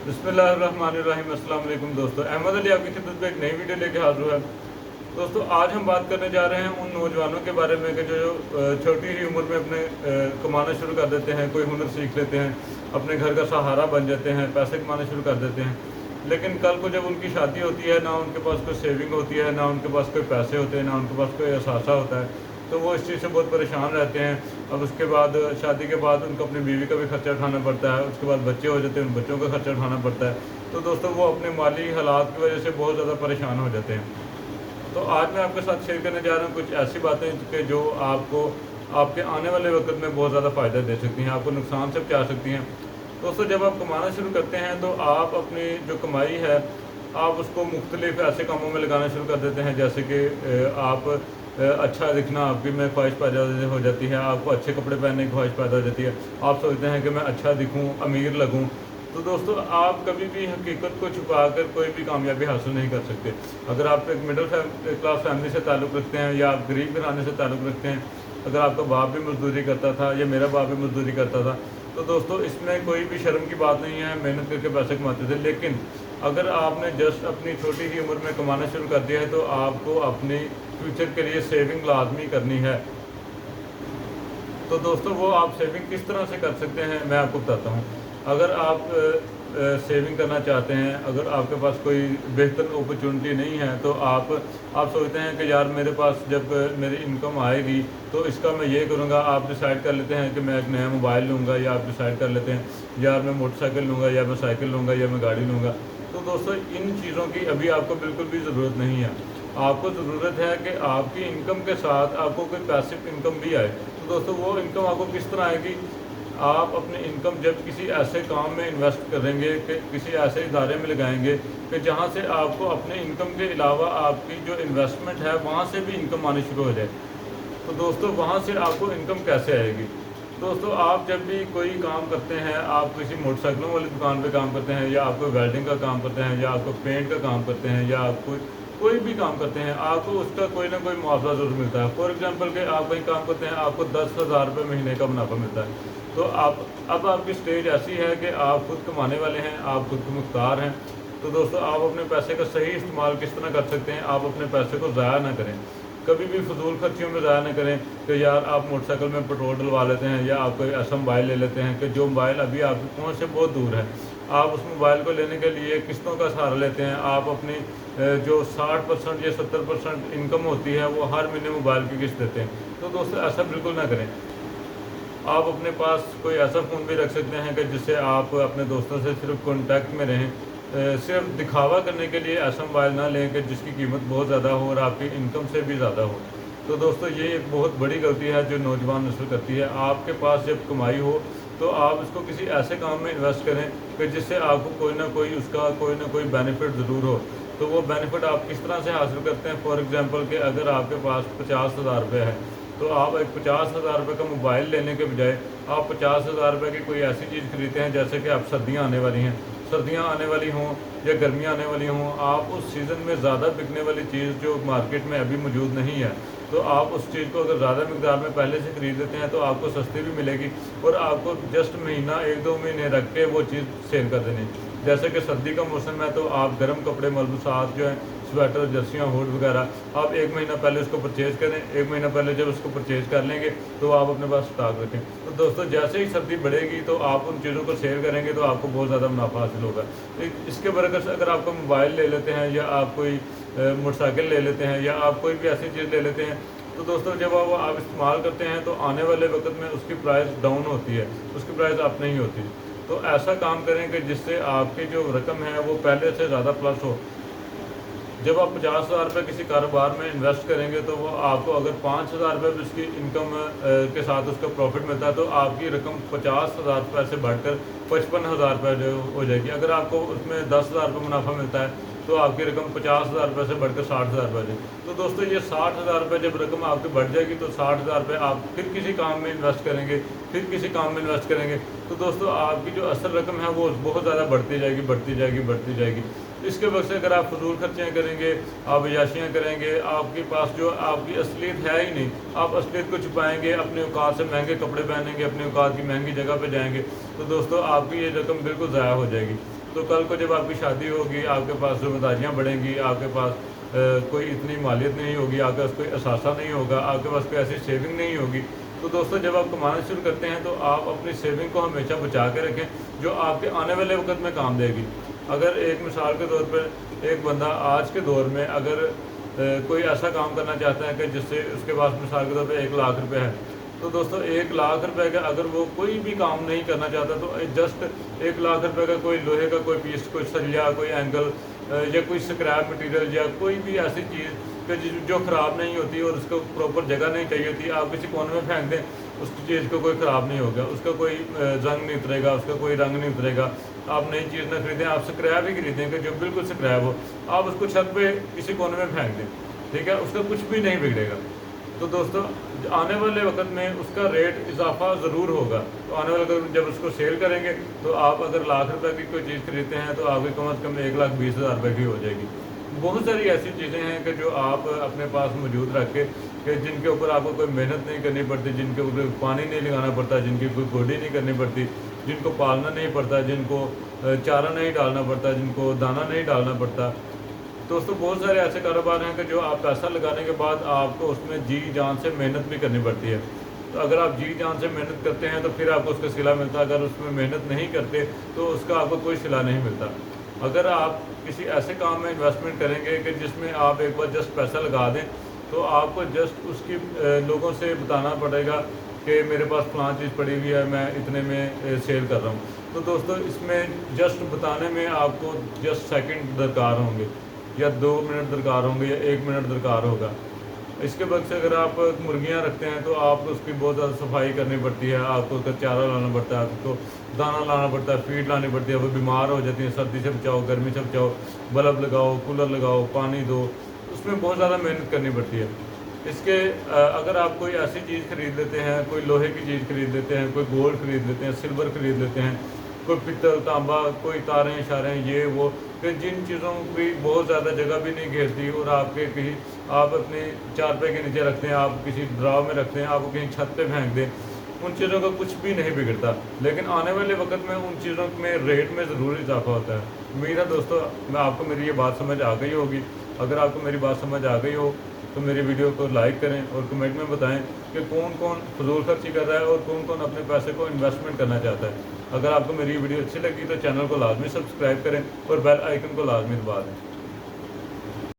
बिस्मिल्लाहिर्रहमानिर्रहीम। अस्सलाम वालेकुम दोस्तों, अहमद अली आपकी खिदमत में एक नई वीडियो लेके हाजिर है। दोस्तों, आज हम बात करने जा रहे हैं उन नौजवानों के बारे में कि जो छोटी ही उम्र में अपने कमाना शुरू कर देते हैं, कोई हुनर सीख लेते हैं, अपने घर का सहारा बन जाते हैं, पैसे कमाना शुरू कर देते हैं। लेकिन कल को जब उनकी शादी होती है, ना उनके पास कोई सेविंग होती है, ना उनके पास कोई पैसे होते हैं, ना उनके पास कोई असासा होता है, तो वो इस चीज़ से बहुत परेशान रहते हैं। अब उसके बाद शादी के बाद उनको अपनी बीवी का भी खर्चा उठाना पड़ता है, उसके बाद बच्चे हो जाते हैं, उन बच्चों का खर्चा उठाना पड़ता है। तो दोस्तों, वो अपने माली हालात की वजह से बहुत ज़्यादा परेशान हो जाते हैं। तो आज मैं आपके साथ शेयर करने जा रहा हूँ कुछ ऐसी बातें कि जो आपको आपके आने वाले वक्त में बहुत ज़्यादा फ़ायदा दे सकती हैं, आपको नुकसान से बचा सकती हैं। दोस्तों, जब आप कमाना शुरू करते हैं तो आप अपनी जो कमाई है आप उसको मुख्तलिफ ऐसे कामों में लगाना शुरू कर देते हैं, जैसे कि आप अच्छा दिखना आपकी में ख्वाहिश पैदा हो जाती है, आपको अच्छे कपड़े पहनने की ख्वाहिश पैदा हो जाती है, आप सोचते हैं कि मैं अच्छा दिखूं, अमीर लगूं। तो दोस्तों, आप कभी भी हकीकत को छुपाकर कोई भी कामयाबी हासिल नहीं कर सकते। अगर आप एक मिडिल क्लास फैमिली से ताल्लुक़ रखते हैं या आप गरीब घराने से ताल्लुक़ रखते हैं, अगर आपका बाप भी मजदूरी करता था या मेरा बाप भी मजदूरी करता था, तो दोस्तों इसमें कोई भी शर्म की बात नहीं है, मेहनत करके पैसे कमाते थे। लेकिन अगर आपने जस्ट अपनी छोटी ही उम्र में कमाना शुरू कर दिया है तो आपको अपनी फ्यूचर के लिए सेविंग लाजमी करनी है। तो दोस्तों, वो आप सेविंग किस तरह से कर सकते हैं मैं आपको बताता हूँ। अगर आप सेविंग करना चाहते हैं, अगर आपके पास कोई बेहतर अपॉर्चुनिटी नहीं है, तो आप सोचते हैं कि यार मेरे पास जब मेरी इनकम आएगी तो इसका मैं ये करूँगा। आप डिसाइड कर लेते हैं कि मैं एक नया मोबाइल लूँगा, या आप डिसाइड कर लेते हैं यार मैं मोटरसाइकिल लूँगा, या मैं साइकिल लूँगा, या मैं गाड़ी लूँगा। तो दोस्तों, इन चीज़ों की अभी आपको बिल्कुल भी ज़रूरत नहीं है। आपको ज़रूरत है कि आपकी इनकम के साथ आपको कोई पैसिव इनकम भी आए। तो दोस्तों, वो इनकम आपको किस तरह आएगी? आप अपनी इनकम जब किसी ऐसे काम में इन्वेस्ट करेंगे कि किसी ऐसे इदारे में लगाएंगे कि जहाँ से आपको अपने इनकम के अलावा आपकी जो इन्वेस्टमेंट है वहाँ से भी इनकम आनी शुरू हो जाए। तो दोस्तों, वहाँ से आपको इनकम कैसे आएगी? दोस्तों, आप जब भी कोई काम करते हैं, आप किसी मोटरसाइकिलों वाली दुकान पे काम करते हैं, या आप कोई वेल्डिंग का काम करते हैं, या आपको पेंट का काम करते हैं, या आप कोई भी काम करते हैं, आपको उसका कोई ना कोई मुआवजा ज़रूर मिलता है। फॉर एग्जांपल कि आप कहीं काम करते हैं, आपको 10,000 रुपये महीने का मुनाफा मिलता है। तो अब आपकी स्टेज ऐसी है कि आप खुद कमाने वाले हैं, आप खुद को मुख्तार हैं। तो दोस्तों, आप अपने पैसे का सही इस्तेमाल किस तरह कर सकते हैं? आप अपने पैसे को ज़ाया ना करें, कभी भी फजूल खर्चियों में ज़ाया ना करें कि यार आप मोटरसाइकिल में पेट्रोल डलवा लेते हैं, या आप कोई ऐसा मोबाइल ले लेते हैं कि जो मोबाइल अभी आपकी पहुंच से बहुत दूर है। आप उस मोबाइल को लेने के लिए किस्तों का सहारा लेते हैं। आप अपनी जो 60% या 70% इनकम होती है वो हर महीने मोबाइल की किस्त देते हैं। तो दोस्तों, ऐसा बिल्कुल ना करें। आप अपने पास कोई ऐसा फ़ोन भी रख सकते हैं कि जिससे आप अपने दोस्तों से सिर्फ कॉन्टैक्ट में रहें। सिर्फ दिखावा करने के लिए ऐसा मोबाइल ना लें कि जिसकी कीमत बहुत ज़्यादा हो और आपकी इनकम से भी ज़्यादा हो। तो दोस्तों, ये एक बहुत बड़ी गलती है जो नौजवान नस्ल करती है। आपके पास जब कमाई हो तो आप इसको किसी ऐसे काम में इन्वेस्ट करें कि जिससे आपको कोई ना कोई उसका कोई ना कोई बेनिफिट ज़रूर हो। तो वो बेनिफिट आप किस तरह से हासिल करते हैं? फॉर एग्ज़ाम्पल कि अगर आपके पास 50,000 रुपये है, तो आप एक 50,000 रुपये का मोबाइल लेने के बजाय आप 50,000 रुपये की कोई ऐसी चीज़ खरीदते हैं, जैसे कि आप सर्दियाँ आने वाली हैं, सर्दियाँ आने वाली हों या गर्मियाँ आने वाली हों, आप उस सीज़न में ज़्यादा बिकने वाली चीज़ जो मार्केट में अभी मौजूद नहीं है, तो आप उस चीज़ को अगर ज़्यादा मकदार में पहले से ख़रीद लेते हैं तो आपको सस्ती भी मिलेगी, और आपको जस्ट महीना 1-2 महीने रख के वो चीज़ सेल कर देनी। जैसे कि सर्दी का मौसम है तो आप गर्म कपड़े मलबूसात जो हैं, स्वेटर, जर्सियाँ, हुड वगैरह, आप 1 महीना पहले उसको परचेज़ करें। 1 महीना पहले जब उसको परचेज़ कर लेंगे तो आप अपने पास स्टॉक रखें। तो दोस्तों, जैसे ही सर्दी बढ़ेगी तो आप उन चीज़ों को सेल करेंगे तो आपको बहुत ज़्यादा मुनाफा हासिल होगा। तो इसके बरकस अगर आप कोई मोबाइल ले लेते हैं, या आप कोई मोटरसाइकिल ले लेते हैं, या आप कोई भी ऐसी चीज़ ले लेते हैं, तो दोस्तों जब आप इस्तेमाल करते हैं तो आने वाले वक्त में उसकी प्राइस डाउन होती है, उसकी प्राइस अप नहीं होती। तो ऐसा काम करें कि जिससे आपकी जो रकम है वो पहले से ज़्यादा प्लस हो। जब आप 50,000 रुपये किसी कारोबार में इन्वेस्ट करेंगे तो वो आपको अगर 5,000 रुपये भी उसकी इनकम के साथ उसका प्रॉफिट मिलता है तो आपकी रकम 50,000 रुपये से बढ़कर 55,000 रुपये जो हो जाएगी। अगर आपको उसमें 10,000 रुपये मुनाफा मिलता है तो आपकी रकम 50,000 रुपये से बढ़कर 60,000 रुपये जाएगी। तो दोस्तों, ये 60,000 रुपये जब रकम आपकी बढ़ जाएगी तो 60,000 रुपये आप फिर किसी काम में इन्वेस्ट करेंगे, फिर किसी काम में इन्वेस्ट करेंगे, तो दोस्तों आपकी जो असल रकम है वो बहुत ज़्यादा बढ़ती जाएगी, बढ़ती जाएगी, बढ़ती जाएगी। इसके वजह से अगर आप फजूल खर्चियाँ करेंगे, आप अयाशियाँ करेंगे, आपके पास जो आपकी असलियत है ही नहीं, आप असलियत को छुपाएंगे, अपने औकात से महंगे कपड़े पहनेंगे, अपने औकात की महंगी जगह पे जाएंगे, तो दोस्तों आपकी ये रकम बिल्कुल ज़ाया हो जाएगी। तो कल को जब आपकी शादी होगी, आपके पास जिम्मेदारियाँ बढ़ेंगी, आपके पास कोई इतनी मालियत नहीं होगी, आपके पास कोई असासा नहीं होगा, आपके पास कोई ऐसी सेविंग नहीं होगी। तो दोस्तों जब आप कमाना शुरू करते हैं तो आप अपनी सेविंग को हमेशा बचा के रखें, जो आपके आने वाले वक्त में काम देगी। अगर एक मिसाल के तौर पर एक बंदा आज के दौर में अगर कोई ऐसा काम करना चाहता है कि जिससे उसके पास मिसाल के तौर पर 1 लाख रुपये है, तो दोस्तों 1 लाख रुपए का अगर वो कोई भी काम नहीं करना चाहता तो जस्ट 1 लाख रुपए का कोई लोहे का कोई पीस, कोई सरिया, कोई एंगल या कोई स्क्रैप मटेरियल या कोई भी ऐसी चीज़ जो ख़राब नहीं होती और उसको प्रॉपर जगह नहीं चाहिए होती, आप किसी कोने में फेंक दें, उस चीज़ को कोई ख़राब नहीं होगा, उसका कोई जंग नहीं उतरेगा, उसका कोई रंग नहीं उतरेगा। आप नई चीज़ ना खरीदें, आप स्क्रैप ही खरीदें कि जो बिल्कुल स्क्रैप हो, आप उसको छत पे किसी कोने में फेंक दें, ठीक है, उसका कुछ भी नहीं बिगड़ेगा। तो दोस्तों आने वाले वक्त में उसका रेट इजाफा ज़रूर होगा। तो आने वाले वक्त में जब उसको सेल करेंगे तो आप अगर लाख रुपए की कोई चीज़ खरीदते हैं तो आपकी कम अज़ कम 1,20,000 रुपये की हो जाएगी। बहुत सारी ऐसी चीज़ें हैं कि जो आप अपने पास मौजूद रख के कि जिनके ऊपर आपको कोई मेहनत नहीं करनी पड़ती, जिनके ऊपर पानी नहीं लगाना पड़ता, जिनकी कोई गोडी नहीं करनी पड़ती, जिनको पालना नहीं पड़ता, जिनको चारा नहीं डालना पड़ता, जिनको दाना नहीं डालना पड़ता। दोस्तों बहुत सारे ऐसे कारोबार हैं कि जो आप पैसा लगाने के बाद आपको उसमें जी जान से मेहनत भी करनी पड़ती है। तो अगर आप जी जान से मेहनत करते हैं तो फिर आपको उसका सिला मिलता है, अगर उसमें मेहनत नहीं करते तो उसका आपको कोई सिला नहीं मिलता। अगर आप किसी ऐसे काम में इन्वेस्टमेंट करेंगे कि जिसमें आप एक बार जस्ट पैसा लगा दें तो आपको जस्ट उसकी लोगों से बताना पड़ेगा कि मेरे पास फलां चीज़ पड़ी हुई है, मैं इतने में सेल कर रहा हूँ। तो दोस्तों इसमें जस्ट बताने में आपको जस्ट सेकंड दरकार होंगे या 2 मिनट दरकार होंगे या 1 मिनट दरकार होगा। इसके बक्स अगर आप मुर्गियां रखते हैं तो आपको उसकी बहुत ज़्यादा सफाई करनी पड़ती है, आपको उसका चारा लाना पड़ता है, आपको दाना लाना पड़ता है, फीड लानी पड़ती है, वो बीमार हो जाती हैं, सर्दी से बचाओ, गर्मी से बचाओ, बल्ब लगाओ, कूलर लगाओ, पानी दो, उसमें बहुत ज़्यादा मेहनत करनी पड़ती है। इसके अगर आप कोई ऐसी चीज़ खरीद लेते हैं, कोई लोहे की चीज़ खरीद लेते हैं, कोई गोल्ड खरीद लेते हैं, सिल्वर खरीद लेते हैं, कोई पित्तल तांबा, कोई तारें शारें ये वो, कि जिन चीज़ों की बहुत ज़्यादा जगह भी नहीं घेरती और आपके कहीं आप अपने चारपाई के नीचे रखते हैं, आप किसी ड्राव में रखते हैं, आप कहीं छत पे फेंक दें, उन चीज़ों का कुछ भी नहीं बिगड़ता। लेकिन आने वाले वक्त में उन चीज़ों में रेट में ज़रूर इजाफा होता है। उम्मीद है दोस्तों आपको मेरी ये बात समझ आ गई होगी। अगर आपको मेरी बात समझ आ गई हो तो मेरी वीडियो को लाइक करें और कमेंट में बताएं कि कौन कौन फजूल खर्ची कर रहा है और कौन कौन अपने पैसे को इन्वेस्टमेंट करना चाहता है। अगर आपको मेरी वीडियो अच्छी लगी तो चैनल को लाजमी सब्सक्राइब करें और बेल आइकन को लाजमी दबा दें।